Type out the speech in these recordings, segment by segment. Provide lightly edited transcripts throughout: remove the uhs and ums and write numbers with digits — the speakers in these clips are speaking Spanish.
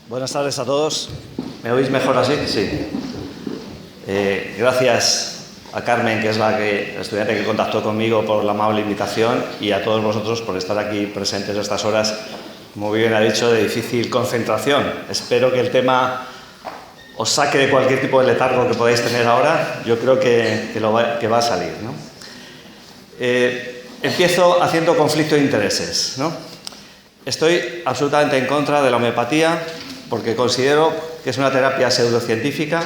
Buenas tardes a todos. ¿Me oís mejor así? Sí. Gracias a Carmen, que es la estudiante que contactó conmigo, por la amable invitación, y a todos vosotros por estar aquí presentes a estas horas, como bien ha dicho, de difícil concentración. Espero que el tema os saque de cualquier tipo de letargo que podáis tener ahora. Yo creo que va a salir, ¿no? Empiezo haciendo conflicto de intereses, ¿no? Estoy absolutamente en contra de la homeopatía porque considero que es una terapia pseudocientífica,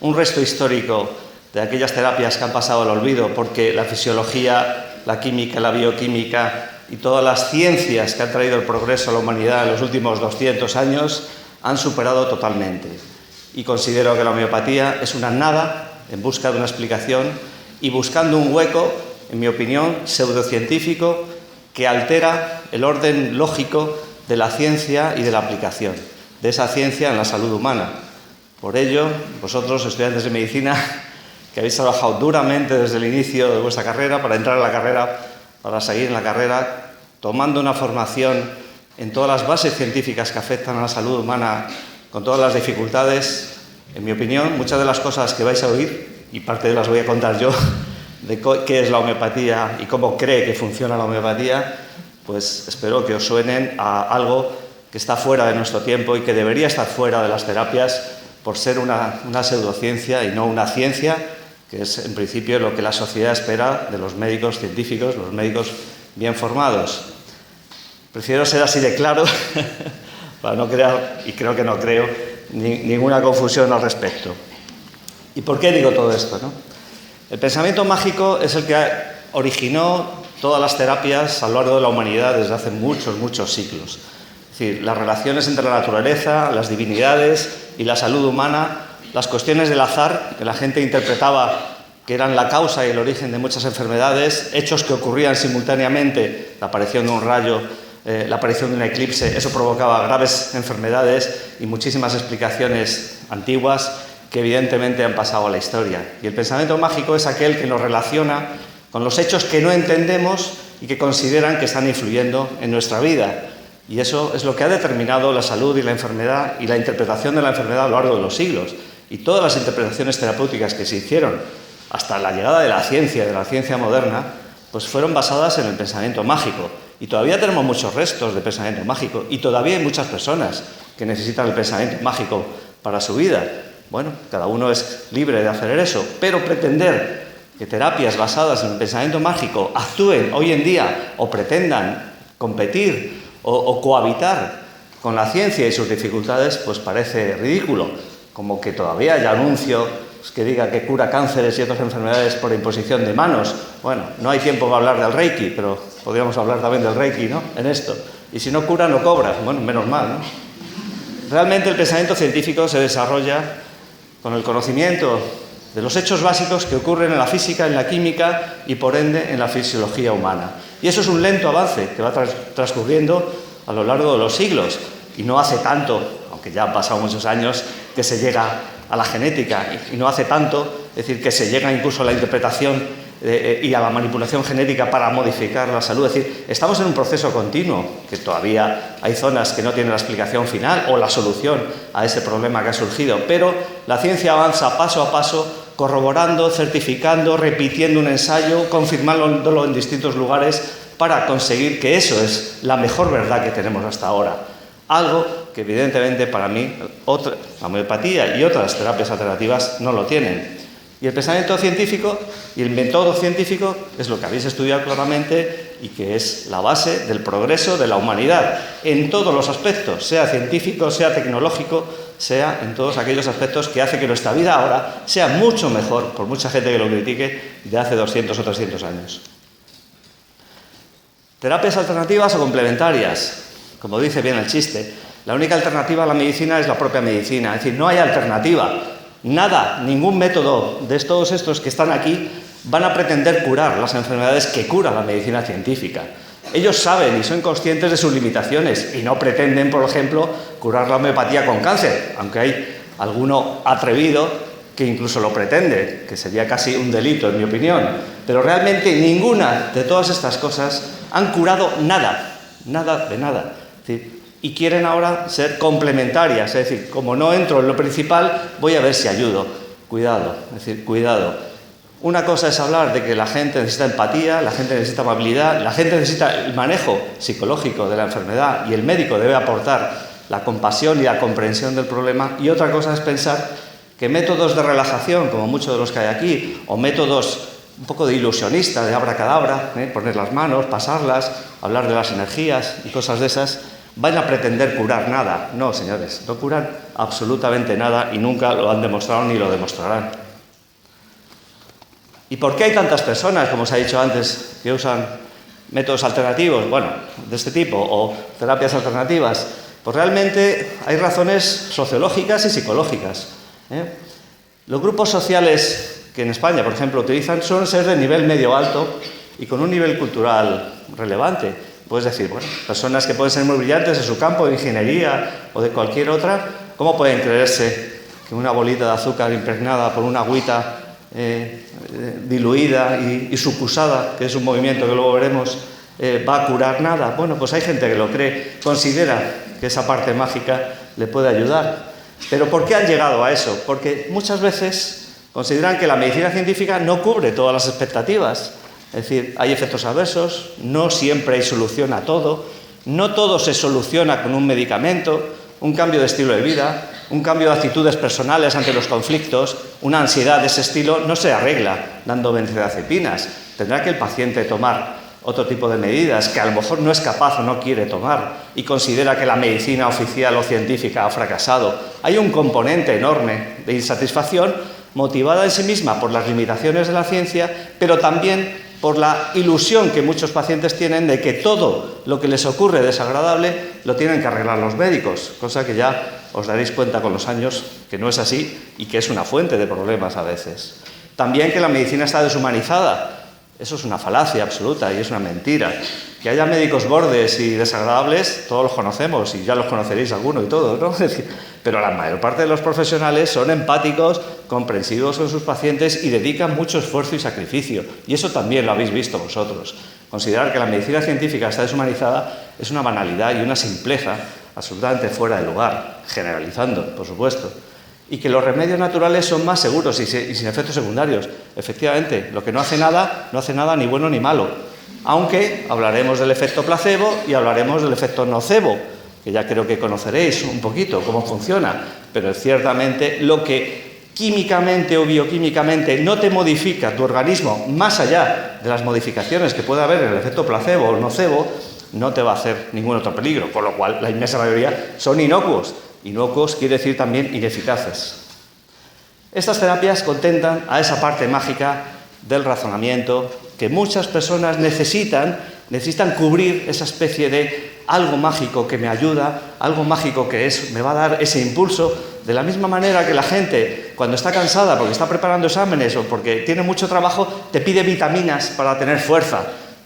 un resto histórico de aquellas terapias que han pasado al olvido, porque la fisiología, la química, la bioquímica y todas las ciencias que han traído el progreso a la humanidad en los últimos 200 años han superado totalmente. Y considero que la homeopatía es una nada en busca de una explicación y buscando un hueco, en mi opinión, pseudocientífico que altera el orden lógico de la ciencia y de la aplicación de esa ciencia en la salud humana. Por ello, vosotros, estudiantes de medicina, que habéis trabajado duramente desde el inicio de vuestra carrera para entrar en la carrera, para seguir en la carrera, tomando una formación en todas las bases científicas que afectan a la salud humana, con todas las dificultades, en mi opinión, muchas de las cosas que vais a oír, y parte de las voy a contar yo, de qué es la homeopatía y cómo cree que funciona la homeopatía, pues espero que os suenen a algo que está fuera de nuestro tiempo y que debería estar fuera de las terapias por ser una pseudociencia y no una ciencia, que es en principio lo que la sociedad espera de los médicos científicos, los médicos bien formados. Prefiero ser así de claro para no crear, y creo que no creo, ninguna confusión al respecto. ¿Y por qué digo todo esto, no? El pensamiento mágico es el que originó todas las terapias a lo largo de la humanidad desde hace muchos, muchos siglos. Es decir, las relaciones entre la naturaleza, las divinidades y la salud humana, las cuestiones del azar, que la gente interpretaba que eran la causa y el origen de muchas enfermedades, hechos que ocurrían simultáneamente, la aparición de un rayo, la aparición de un eclipse, eso provocaba graves enfermedades y muchísimas explicaciones antiguas que evidentemente han pasado a la historia. Y el pensamiento mágico es aquel que nos relaciona con los hechos que no entendemos y que consideran que están influyendo en nuestra vida. Y eso es lo que ha determinado la salud y la enfermedad y la interpretación de la enfermedad a lo largo de los siglos. Y todas las interpretaciones terapéuticas que se hicieron hasta la llegada de la ciencia moderna, pues fueron basadas en el pensamiento mágico. Y todavía tenemos muchos restos de pensamiento mágico y todavía hay muchas personas que necesitan el pensamiento mágico para su vida. Bueno, cada uno es libre de hacer eso, pero pretender que terapias basadas en el pensamiento mágico actúen hoy en día o pretendan competir o cohabitar con la ciencia y sus dificultades, pues parece ridículo. Como que todavía haya anuncio que diga que cura cánceres y otras enfermedades por imposición de manos. Bueno, no hay tiempo para hablar del Reiki, pero podríamos hablar también del Reiki, ¿no?, en esto. Y si no cura, no cobra. Bueno, menos mal, ¿no? Realmente el pensamiento científico se desarrolla con el conocimiento de los hechos básicos que ocurren en la física, en la química y, por ende, en la fisiología humana. Y eso es un lento avance que va transcurriendo a lo largo de los siglos. Y no hace tanto, aunque ya han pasado muchos años, que se llega a la genética. Y no hace tanto, es decir, que se llega incluso a la interpretación y a la manipulación genética para modificar la salud. Es decir, estamos en un proceso continuo, que todavía hay zonas que no tienen la explicación final o la solución a ese problema que ha surgido. Pero la ciencia avanza paso a paso, corroborando, certificando, repitiendo un ensayo, confirmándolo en distintos lugares para conseguir que eso es la mejor verdad que tenemos hasta ahora. Algo que evidentemente para mí la homeopatía y otras terapias alternativas no lo tienen. Y el pensamiento científico y el método científico es lo que habéis estudiado claramente y que es la base del progreso de la humanidad en todos los aspectos, sea científico, sea tecnológico, sea en todos aquellos aspectos que hace que nuestra vida ahora sea mucho mejor, por mucha gente que lo critique, de hace 200 o 300 años. Terapias alternativas o complementarias. Como dice bien el chiste, la única alternativa a la medicina es la propia medicina. Es decir, no hay alternativa. Nada, ningún método de todos estos que están aquí van a pretender curar las enfermedades que cura la medicina científica. Ellos saben y son conscientes de sus limitaciones y no pretenden, por ejemplo, curar la homeopatía con cáncer, aunque hay alguno atrevido que incluso lo pretende, que sería casi un delito, en mi opinión. Pero realmente ninguna de todas estas cosas han curado nada, nada de nada. Es decir, y quieren ahora ser complementarias, es decir, como no entro en lo principal, voy a ver si ayudo. Cuidado, es decir, cuidado. Una cosa es hablar de que la gente necesita empatía, la gente necesita amabilidad, la gente necesita el manejo psicológico de la enfermedad y el médico debe aportar la compasión y la comprensión del problema, y otra cosa es pensar que métodos de relajación, como muchos de los que hay aquí, o métodos un poco de ilusionista, de abracadabra, poner las manos, pasarlas, hablar de las energías y cosas de esas, van a pretender curar nada. No, señores, no curan absolutamente nada y nunca lo han demostrado ni lo demostrarán. ¿Y por qué hay tantas personas, como os he dicho antes, que usan métodos alternativos, bueno, de este tipo, o terapias alternativas? Pues realmente hay razones sociológicas y psicológicas. Los grupos sociales que en España, por ejemplo, utilizan suelen ser de nivel medio-alto y con un nivel cultural relevante. Puedes decir, bueno, personas que pueden ser muy brillantes en su campo de ingeniería o de cualquier otra, ¿cómo pueden creerse que una bolita de azúcar impregnada por una agüita diluida y sucusada, que es un movimiento que luego veremos, va a curar nada? Bueno, pues hay gente que lo cree, considera que esa parte mágica le puede ayudar. Pero ¿por qué han llegado a eso? Porque muchas veces consideran que la medicina científica no cubre todas las expectativas. Es decir, hay efectos adversos, no siempre hay solución a todo, no todo se soluciona con un medicamento, un cambio de estilo de vida, un cambio de actitudes personales ante los conflictos, una ansiedad de ese estilo no se arregla dando benzodiazepinas. Tendrá que el paciente tomar otro tipo de medidas que a lo mejor no es capaz o no quiere tomar y considera que la medicina oficial o científica ha fracasado. Hay un componente enorme de insatisfacción motivada en sí misma por las limitaciones de la ciencia, pero también por la ilusión que muchos pacientes tienen de que todo lo que les ocurre desagradable lo tienen que arreglar los médicos, cosa que ya os daréis cuenta con los años que no es así y que es una fuente de problemas a veces. También que la medicina está deshumanizada. Eso es una falacia absoluta y es una mentira. Que haya médicos bordes y desagradables, todos los conocemos y ya los conoceréis alguno y todo, ¿no? Pero la mayor parte de los profesionales son empáticos, comprensivos con sus pacientes y dedican mucho esfuerzo y sacrificio. Y eso también lo habéis visto vosotros. Considerar que la medicina científica está deshumanizada es una banalidad y una simpleza absolutamente fuera de lugar, generalizando, por supuesto. Y que los remedios naturales son más seguros y sin efectos secundarios. Efectivamente, lo que no hace nada ni bueno ni malo. Aunque hablaremos del efecto placebo y hablaremos del efecto nocebo, que ya creo que conoceréis un poquito cómo funciona. Pero ciertamente lo que químicamente o bioquímicamente no te modifica tu organismo, más allá de las modificaciones que puede haber en el efecto placebo o nocebo, no te va a hacer ningún otro peligro. Con lo cual, la inmensa mayoría son inocuos. Inocuos quiere decir también ineficaces. Estas terapias contentan a esa parte mágica del razonamiento que muchas personas necesitan cubrir esa especie de algo mágico que me ayuda, algo mágico que me va a dar ese impulso, de la misma manera que la gente cuando está cansada porque está preparando exámenes o porque tiene mucho trabajo te pide vitaminas para tener fuerza.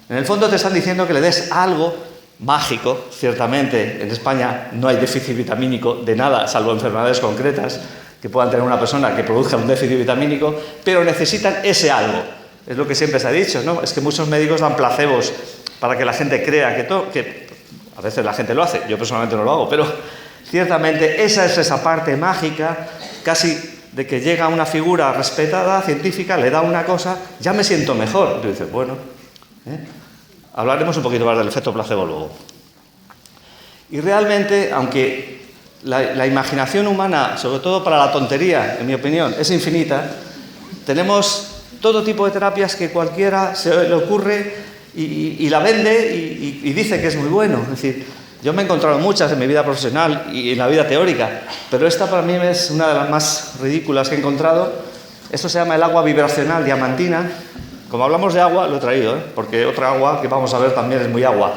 En el fondo te están diciendo que le des algo mágico. Ciertamente en España no hay déficit vitamínico de nada, salvo enfermedades concretas que puedan tener una persona que produzca un déficit vitamínico, pero necesitan ese algo. Es lo que siempre se ha dicho, ¿no? Es que muchos médicos dan placebos para que la gente crea que a veces la gente lo hace, yo personalmente no lo hago, pero ciertamente esa es esa parte mágica, casi de que llega una figura respetada, científica, le da una cosa, ya me siento mejor. Y tú dices, bueno, hablaremos un poquito más del efecto placebo luego. Y realmente, aunque la imaginación humana, sobre todo para la tontería, en mi opinión, es infinita, tenemos todo tipo de terapias que cualquiera se le ocurre y la vende y dice que es muy bueno. Es decir, yo me he encontrado muchas en mi vida profesional y en la vida teórica, pero esta para mí es una de las más ridículas que he encontrado. Esto se llama el agua vibracional diamantina. Como hablamos de agua, lo he traído, porque otra agua que vamos a ver también es muy agua.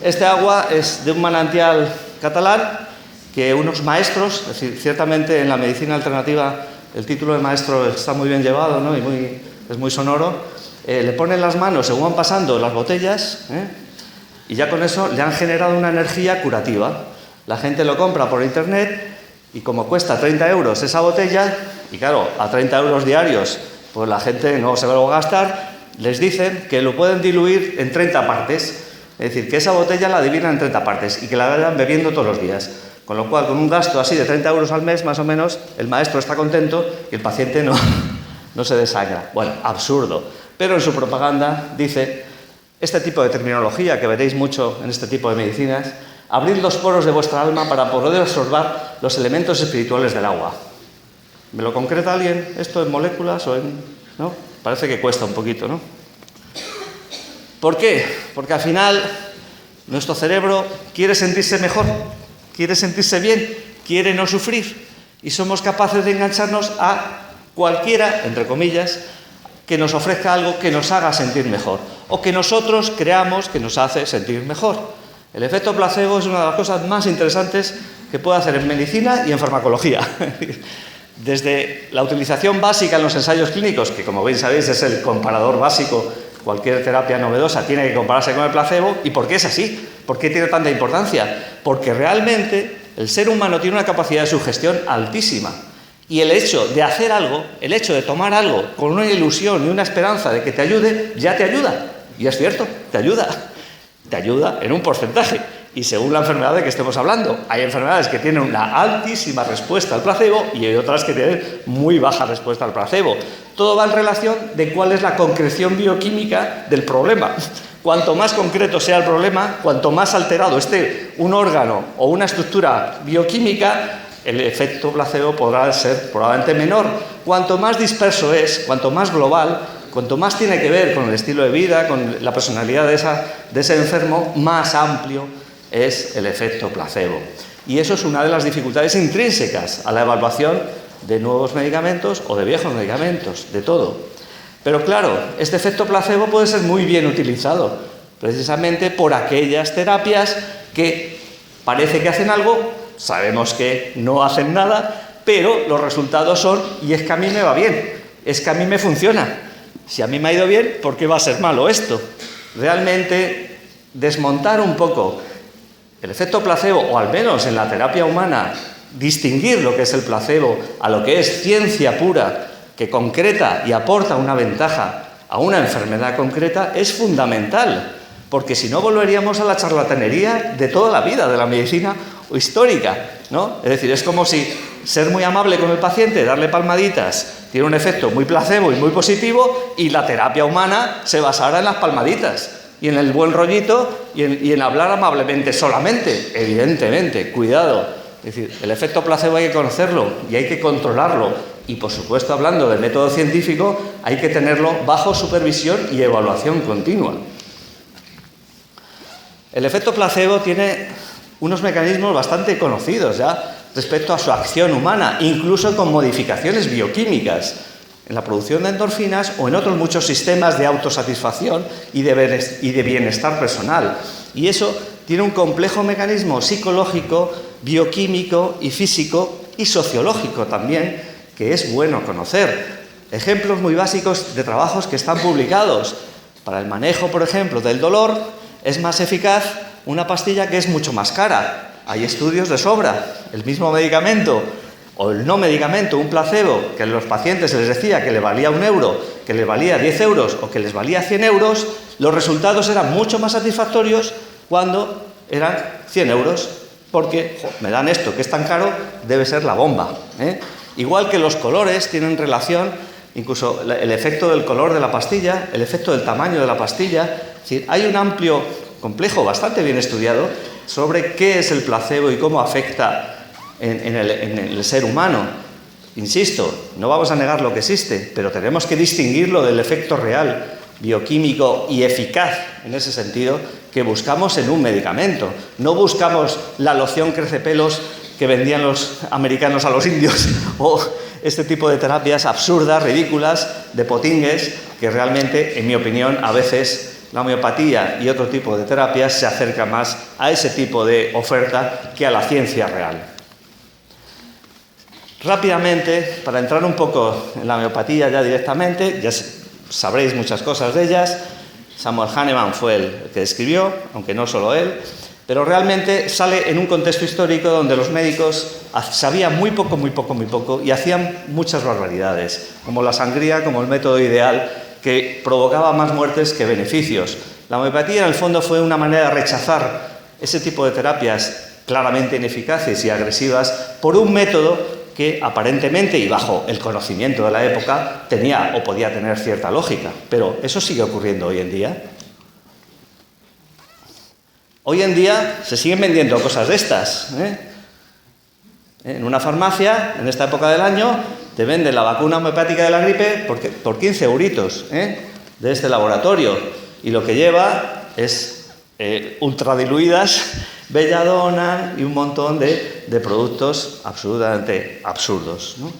Este agua es de un manantial catalán que unos maestros, es decir, ciertamente en la medicina alternativa el título de maestro está muy bien llevado, ¿no? Y es muy sonoro. Le ponen las manos según van pasando las botellas, y ya con eso le han generado una energía curativa. La gente lo compra por internet y como cuesta 30 euros esa botella, y claro, a 30 euros diarios, pues la gente no se va a gastar, les dicen que lo pueden diluir en 30 partes. Es decir, que esa botella la dividan en 30 partes y que la vayan bebiendo todos los días. Con lo cual, con un gasto así de 30 euros al mes, más o menos, el maestro está contento y el paciente no se desangra. Bueno, absurdo. Pero en su propaganda dice este tipo de terminología que veréis mucho en este tipo de medicinas: abrid los poros de vuestra alma para poder absorber los elementos espirituales del agua. ¿Me lo concreta alguien esto en moléculas o en...? ¿No? Parece que cuesta un poquito, ¿no? ¿Por qué? Porque al final nuestro cerebro quiere sentirse mejor, quiere sentirse bien, quiere no sufrir, y somos capaces de engancharnos a cualquiera, entre comillas, que nos ofrezca algo que nos haga sentir mejor o que nosotros creamos que nos hace sentir mejor. El efecto placebo es una de las cosas más interesantes que puede hacer en medicina y en farmacología. Desde la utilización básica en los ensayos clínicos, que como bien sabéis es el comparador básico, cualquier terapia novedosa tiene que compararse con el placebo. ¿Y por qué es así? ¿Por qué tiene tanta importancia? Porque realmente el ser humano tiene una capacidad de sugestión altísima. Y el hecho de hacer algo, el hecho de tomar algo con una ilusión y una esperanza de que te ayude, ya te ayuda. Y es cierto, te ayuda. Te ayuda en un porcentaje. Y según la enfermedad de que estemos hablando, hay enfermedades que tienen una altísima respuesta al placebo y hay otras que tienen muy baja respuesta al placebo. Todo va en relación de cuál es la concreción bioquímica del problema. Cuanto más concreto sea el problema, cuanto más alterado esté un órgano o una estructura bioquímica, el efecto placebo podrá ser probablemente menor. Cuanto más disperso es, cuanto más global, cuanto más tiene que ver con el estilo de vida, con la personalidad de ese enfermo, más amplio es el efecto placebo. Y eso es una de las dificultades intrínsecas a la evaluación de nuevos medicamentos o de viejos medicamentos, de todo. Pero claro, este efecto placebo puede ser muy bien utilizado, precisamente por aquellas terapias que parece que hacen algo, sabemos que no hacen nada, pero los resultados son: y es que a mí me va bien, es que a mí me funciona. Si a mí me ha ido bien, ¿por qué va a ser malo esto? Realmente, desmontar un poco el efecto placebo, o al menos en la terapia humana, distinguir lo que es el placebo a lo que es ciencia pura, que concreta y aporta una ventaja a una enfermedad concreta, es fundamental, porque si no volveríamos a la charlatanería de toda la vida, de la medicina histórica, ¿no? Es decir, es como si ser muy amable con el paciente, darle palmaditas, tiene un efecto muy placebo y muy positivo, y la terapia humana se basara en las palmaditas y en el buen rollito y en hablar amablemente solamente. Evidentemente, cuidado. Es decir, el efecto placebo hay que conocerlo y hay que controlarlo. Y, por supuesto, hablando del método científico, hay que tenerlo bajo supervisión y evaluación continua. El efecto placebo tiene unos mecanismos bastante conocidos ya respecto a su acción humana, incluso con modificaciones bioquímicas en la producción de endorfinas o en otros muchos sistemas de autosatisfacción y de bienestar personal. Y eso tiene un complejo mecanismo psicológico, bioquímico y físico y sociológico también, que es bueno conocer. Ejemplos muy básicos de trabajos que están publicados. Para el manejo, por ejemplo, del dolor, es más eficaz una pastilla que es mucho más cara. Hay estudios de sobra. El mismo medicamento o el no medicamento, un placebo, que a los pacientes se les decía que le valía 1 euro, que les valía 10 euros o que les valía 100 euros, los resultados eran mucho más satisfactorios cuando eran 100 euros, porque me dan esto que es tan caro, debe ser la bomba, ¿eh? Igual que los colores tienen relación, incluso el efecto del color de la pastilla, el efecto del tamaño de la pastilla. Es decir, hay un amplio complejo bastante bien estudiado sobre qué es el placebo y cómo afecta en el ser humano. Insisto, no vamos a negar lo que existe, pero tenemos que distinguirlo del efecto real, bioquímico y eficaz, en ese sentido, que buscamos en un medicamento. No buscamos la loción crecepelos que vendían los americanos a los indios o este tipo de terapias absurdas, ridículas, de potingues, que realmente, en mi opinión, a veces la homeopatía y otro tipo de terapias se acerca más a ese tipo de oferta que a la ciencia real. Rápidamente, para entrar un poco en la homeopatía ya directamente, ya sabréis muchas cosas de ellas. Samuel Hahnemann fue el que escribió, aunque no solo él, pero realmente sale en un contexto histórico donde los médicos sabían muy poco y hacían muchas barbaridades, como la sangría, como el método ideal, que provocaba más muertes que beneficios. La homeopatía, en el fondo, fue una manera de rechazar ese tipo de terapias claramente ineficaces y agresivas por un método que aparentemente, y bajo el conocimiento de la época, tenía o podía tener cierta lógica. Pero eso sigue ocurriendo hoy en día. Hoy en día se siguen vendiendo cosas de estas, En una farmacia, en esta época del año, te venden la vacuna homeopática de la gripe por 15 euritos, de este laboratorio. Y lo que lleva es ultradiluidas, belladona y un montón de productos absolutamente absurdos, ¿no?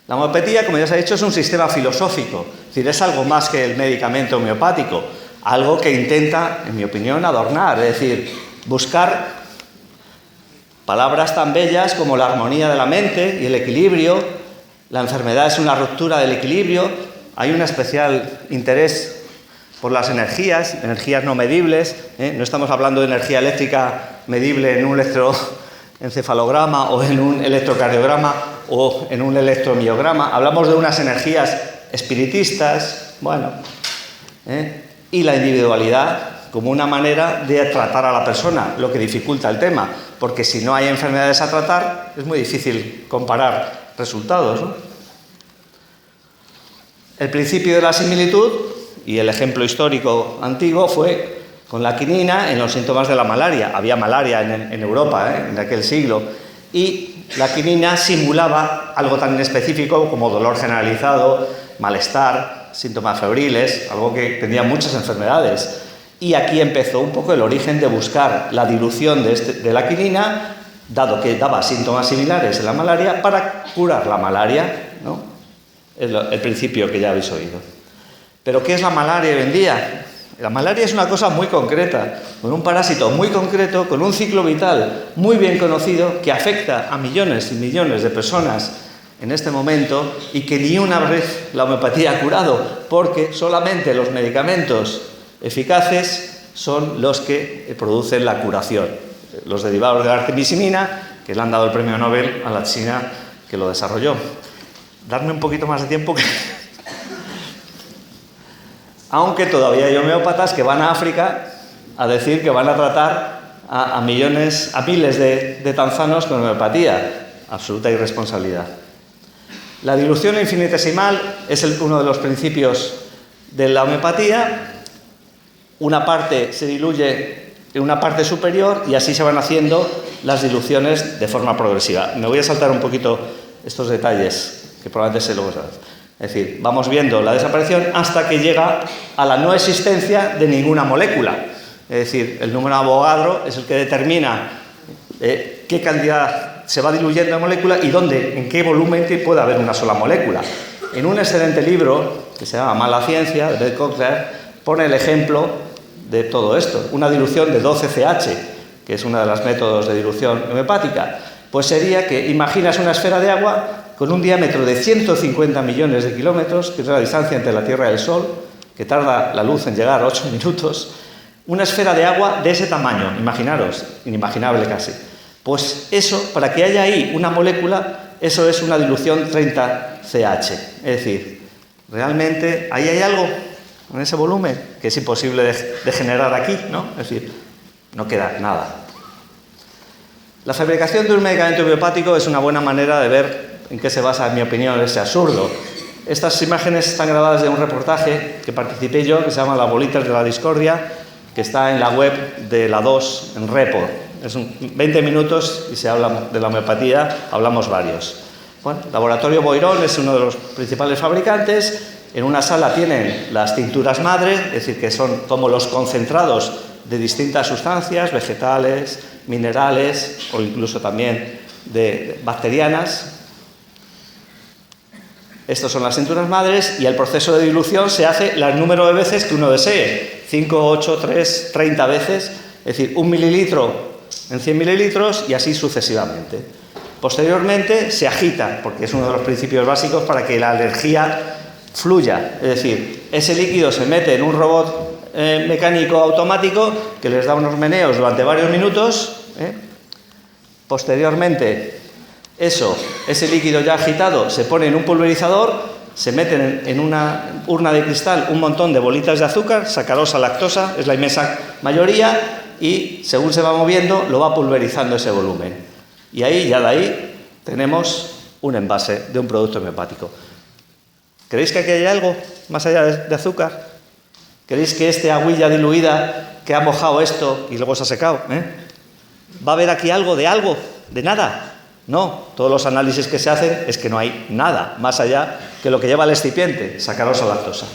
La homeopatía, como ya se ha dicho, es un sistema filosófico, es decir, es algo más que el medicamento homeopático, algo que intenta, en mi opinión, adornar, es decir, buscar palabras tan bellas como la armonía de la mente y el equilibrio. La enfermedad es una ruptura del equilibrio. Hay un especial interés por las energías no medibles, No estamos hablando de energía eléctrica medible en un electroencefalograma o en un electrocardiograma o en un electromiograma. Hablamos de unas energías espiritistas, y la individualidad como una manera de tratar a la persona, lo que dificulta el tema, porque si no hay enfermedades a tratar, es muy difícil comparar resultados, ¿no? El principio de la similitud y el ejemplo histórico antiguo fue con la quinina en los síntomas de la malaria. Había malaria en Europa, en aquel siglo, y la quinina simulaba algo tan específico como dolor generalizado, malestar, síntomas febriles, algo que tenía muchas enfermedades. Y aquí empezó un poco el origen de buscar la dilución de la quinina, dado que daba síntomas similares en la malaria, para curar la malaria, ¿no? Es el principio que ya habéis oído. ¿Pero qué es la malaria hoy en día? La malaria es una cosa muy concreta, con un parásito muy concreto, con un ciclo vital muy bien conocido, que afecta a millones y millones de personas en este momento y que ni una vez la homeopatía ha curado, porque solamente los medicamentos eficaces son los que producen la curación. Los derivados de la artemisinina, que le han dado el premio Nobel a la China que lo desarrolló. Darme un poquito más de tiempo que... Aunque todavía hay homeópatas que van a África a decir que van a tratar a miles de tanzanos con homeopatía. Absoluta irresponsabilidad. La dilución infinitesimal es uno de los principios de la homeopatía. Una parte se diluye en una parte superior y así se van haciendo las diluciones de forma progresiva. Me voy a saltar un poquito estos detalles, que probablemente se los... Es decir, vamos viendo la desaparición hasta que llega a la no existencia de ninguna molécula. Es decir, el número de Avogadro es el que determina qué cantidad se va diluyendo de molécula y dónde, en qué volumen puede haber una sola molécula. En un excelente libro que se llama Mala Ciencia, de Beth Cochler, pone el ejemplo de todo esto. Una dilución de 12CH, que es uno de los métodos de dilución homeopática. Pues sería que imaginas una esfera de agua con un diámetro de 150 millones de kilómetros, que es la distancia entre la Tierra y el Sol, que tarda la luz en llegar 8 minutos, una esfera de agua de ese tamaño, imaginaros, inimaginable casi. Pues eso, para que haya ahí una molécula, eso es una dilución 30CH. Es decir, realmente ahí hay algo en ese volumen que es imposible de generar aquí, ¿no? Es decir, no queda nada. La fabricación de un medicamento homeopático es una buena manera de ver en qué se basa, en mi opinión, ese absurdo. Estas imágenes están grabadas de un reportaje que participé yo, que se llama Las bolitas de la discordia, que está en la web de la 2, en Repo. Es 20 minutos y se habla de la homeopatía, hablamos varios. Bueno, Laboratorio Boirón es uno de los principales fabricantes. En una sala tienen las tinturas madre, es decir, que son como los concentrados de distintas sustancias, vegetales, minerales o incluso también de bacterianas. Estas son las tinturas madres y el proceso de dilución se hace el número de veces que uno desee. 5, 8, 3, 30 veces. Es decir, 1 mililitro en 100 mililitros y así sucesivamente. Posteriormente se agita, porque es uno de los principios básicos para que la energía fluya. Es decir, ese líquido se mete en un robot mecánico automático que les da unos meneos durante varios minutos. Posteriormente, ese líquido ya agitado se pone en un pulverizador, se meten en una urna de cristal un montón de bolitas de azúcar, sacarosa, lactosa, es la inmensa mayoría, y según se va moviendo lo va pulverizando ese volumen. Y ahí, ya de ahí, tenemos un envase de un producto homeopático. ¿Creéis que aquí hay algo más allá de azúcar? ¿Creéis que este agüilla diluida que ha mojado esto y luego se ha secado? ¿Va a haber aquí algo? ¿De nada? No, todos los análisis que se hacen es que no hay nada más allá que lo que lleva el excipiente, sacarosa, lactosa.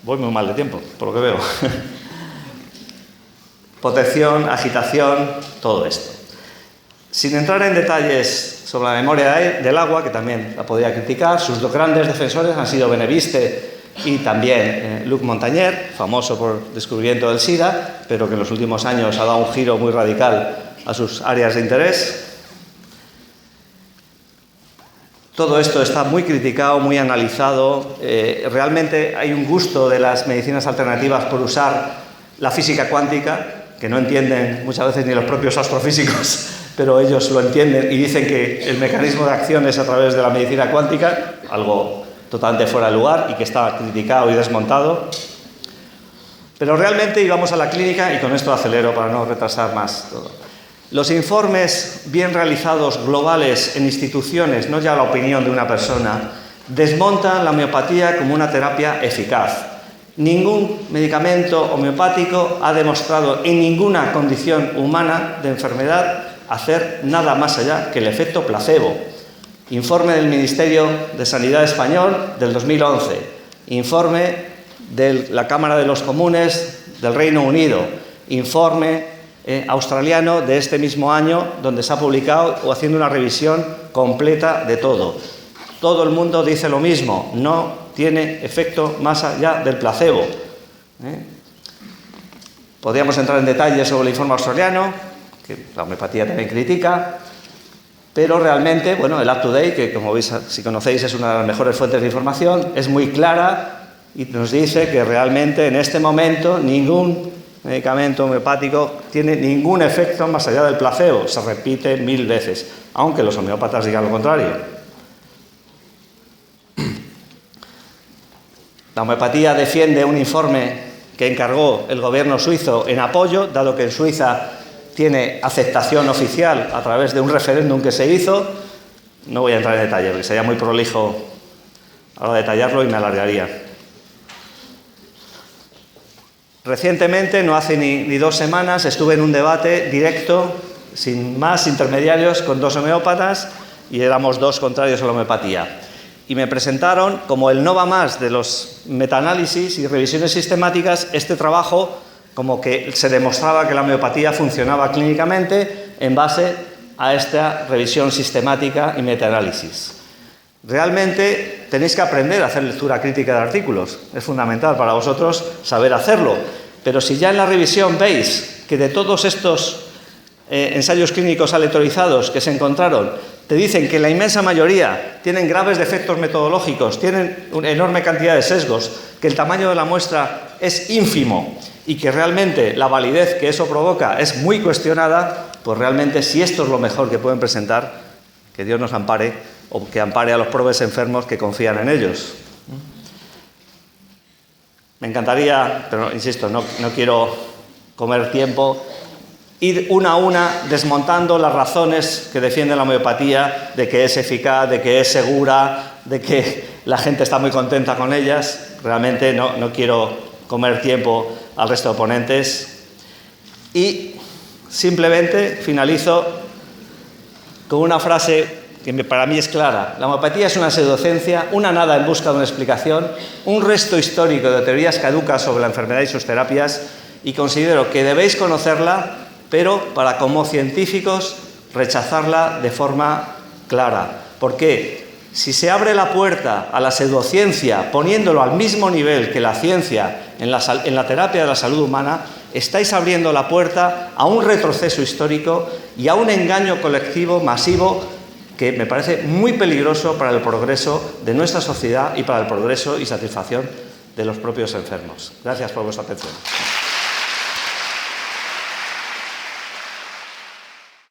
Voy muy mal de tiempo, por lo que veo. Protección, agitación, todo esto. Sin entrar en detalles sobre la memoria del agua, que también la podría criticar, sus dos grandes defensores han sido Beneviste y también Luc Montagnier, famoso por el descubrimiento del SIDA, pero que en los últimos años ha dado un giro muy radical a sus áreas de interés. Todo esto está muy criticado, muy analizado. Realmente hay un gusto de las medicinas alternativas por usar la física cuántica, que no entienden muchas veces ni los propios astrofísicos, pero ellos lo entienden y dicen que el mecanismo de acción es a través de la medicina cuántica, algo totalmente fuera de lugar y que está criticado y desmontado. Pero realmente íbamos a la clínica, y con esto acelero para no retrasar más todo. Los informes bien realizados, globales, en instituciones, no ya la opinión de una persona, desmontan la homeopatía como una terapia eficaz. Ningún medicamento homeopático ha demostrado en ninguna condición humana de enfermedad hacer nada más allá que el efecto placebo. Informe del Ministerio de Sanidad español del 2011, informe de la Cámara de los Comunes del Reino Unido, informe australiano de este mismo año, donde se ha publicado o haciendo una revisión completa de todo. Todo el mundo dice lo mismo, no tiene efecto más allá del placebo. Podríamos entrar en detalles sobre el informe australiano, que la homeopatía también critica, pero realmente, bueno, el UpToDate, que como veis, si conocéis, es una de las mejores fuentes de información, es muy clara y nos dice que realmente en este momento ningún medicamento homeopático tiene ningún efecto más allá del placebo. Se repite 1000 veces, aunque los homeópatas digan lo contrario. La homeopatía defiende un informe que encargó el gobierno suizo en apoyo, dado que en Suiza tiene aceptación oficial a través de un referéndum que se hizo. No voy a entrar en detalle porque sería muy prolijo ahora detallarlo y me alargaría. Recientemente, no hace ni 2 semanas, estuve en un debate directo, sin más intermediarios, con 2 homeópatas y éramos 2 contrarios a la homeopatía. Y me presentaron, como el no va más de los metaanálisis y revisiones sistemáticas, este trabajo como que se demostraba que la homeopatía funcionaba clínicamente en base a esta revisión sistemática y metaanálisis. Realmente tenéis que aprender a hacer lectura crítica de artículos. Es fundamental para vosotros saber hacerlo. Pero si ya en la revisión veis que de todos estos ensayos clínicos aleatorizados que se encontraron, te dicen que la inmensa mayoría tienen graves defectos metodológicos, tienen una enorme cantidad de sesgos, que el tamaño de la muestra es ínfimo y que realmente la validez que eso provoca es muy cuestionada, pues realmente si esto es lo mejor que pueden presentar, que Dios nos ampare o que ampare a los pobres enfermos que confían en ellos. Me encantaría, pero insisto, no quiero comer tiempo, ir una a una desmontando las razones que defienden la homeopatía, de que es eficaz, de que es segura, de que la gente está muy contenta con ellas. Realmente no quiero comer tiempo al resto de ponentes. Y simplemente finalizo con una frase que para mí es clara. La homeopatía es una pseudociencia, una nada en busca de una explicación, un resto histórico de teorías caducas sobre la enfermedad y sus terapias, y considero que debéis conocerla, pero para como científicos rechazarla de forma clara. ¿Por qué? Si se abre la puerta a la pseudociencia poniéndolo al mismo nivel que la ciencia en la terapia de la salud humana, estáis abriendo la puerta a un retroceso histórico y a un engaño colectivo masivo que me parece muy peligroso para el progreso de nuestra sociedad y para el progreso y satisfacción de los propios enfermos. Gracias por vuestra atención.